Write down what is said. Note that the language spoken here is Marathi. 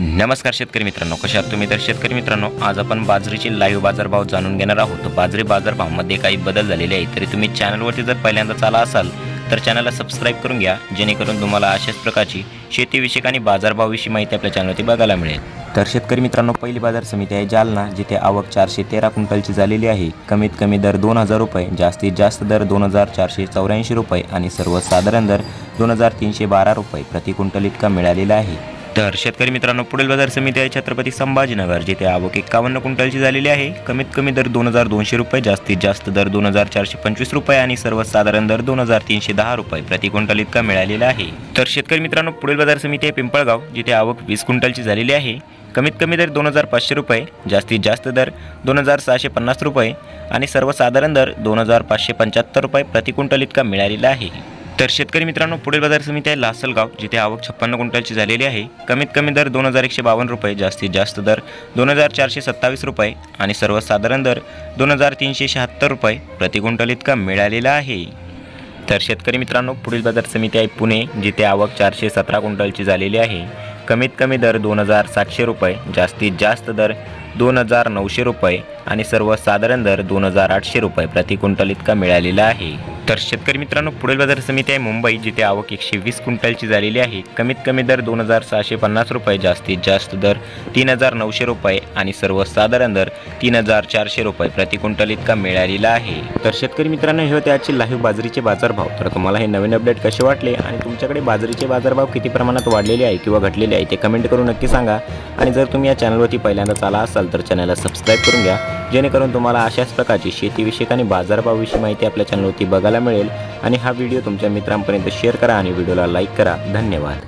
नमस्कार शेतकरी मित्रांनो, कशा आहात तुम्ही? तर शेतकरी मित्रांनो, आज आपण बाजरीचे लाईव्ह बाजारभाव जाणून घेणार आहोत। बाजरी बाजारभावामध्ये काही बदल झालेले आहेत, तरी तुम्ही चॅनलवरती जर पहिल्यांदाच आला असाल तर चॅनलला सबस्क्राईब करून घ्या, जेणेकरून तुम्हाला अशाच प्रकारची शेतीविषयक आणि बाजारभावाविषयी माहिती आपल्या चॅनलवरती बघायला मिळेल। तर शेतकरी मित्रांनो, पहिली बाजार समिती आहे जालना, जिथे आवक 413 क्विंटलची झालेली आहे। कमीत कमी दर 2000 रुपये, जास्तीत जास्त दर 2484 रुपये आणि सर्वसाधारण दर 2312 रुपये प्रति क्विंटल इतका मिळालेला आहे। तर शेतकरी मित्रांनो, पुढील बाजार समिती आहे छत्रपती संभाजीनगर, जिथे आवक 51 क्विंटलची झालेली आहे। कमीत कमी दर 2200 रुपये, जास्तीत जास्त दर 2425 रुपये आणि सर्वसाधारण दर 2310 रुपये प्रति क्विंटल इतका मिळालेला आहे। तर शेतकरी मित्रांनो, पुढील बाजार समिती आहे पिंपळगाव, जिथे आवक 20 क्विंटलची झालेली आहे। कमीत कमी दर 2500 रुपये, जास्तीत जास्त दर 2650 रुपये आणि सर्वसाधारण दर 2575 रुपये प्रति क्विंटल इतका मिळालेला आहे। तर शेतकरी मित्रांनो, पुढील बाजार समिती आहे लासलगाव, जिथे आवक 56 क्विंटलची झालेली आहे। कमीत कमी दर 2152 रुपये, जास्तीत जास्त दर 2427 रुपये आणि सर्वसाधारण दर 2376 रुपये प्रति क्विंटल इतका मिळालेला आहे। तर शेतकरी मित्रांनो, पुढील बाजार समिती आहे पुणे, जिथे आवक 417 क्विंटलची झालेली आहे। कमीत कमी दर 2700 रुपये, जास्तीत जास्त दर 2900 रुपये आणि सर्वसाधारण दर 2800 रुपये प्रति क्विंटल इतका मिळालेला आहे। तर शेतकरी मित्रांनो, पुढील बाजार समिती आहे मुंबई, जिथे आवक 120 क्विंटलची झालेली आहे। कमीत कमी दर 2650 रुपये, जास्तीत जास्त दर 3900 रुपये आणि सर्वसाधारण दर 3400 रुपये प्रति क्विंटल इतका मिळालेला आहे। तर शेतकरी मित्रांनो, हे होते आजचे लाईव्ह बाजरीचे बाजारभाव। तर तुम्हाला हे नवीन अपडेट कसे वाटले आणि तुमच्याकडे बाजरीचे बाजारभाव किती प्रमाणात वाढलेले आहे किंवा घटलेले आहे ते कमेंट करून नक्की सांगा। आणि जर तुम्ही या चॅनलवरती पहिल्यांदाच आला असाल तर चॅनलला सबस्क्राईब करून घ्या, जेणेकरून तुम्हाला अशाच प्रकारची शेतीविषयक आणि बाजारभावाविषयी माहिती आपल्या चॅनलवरती बघायला मिळेल। आणि हा व्हिडिओ तुमच्या मित्रांपर्यंत शेअर करा आणि व्हिडिओला लाईक करा। धन्यवाद।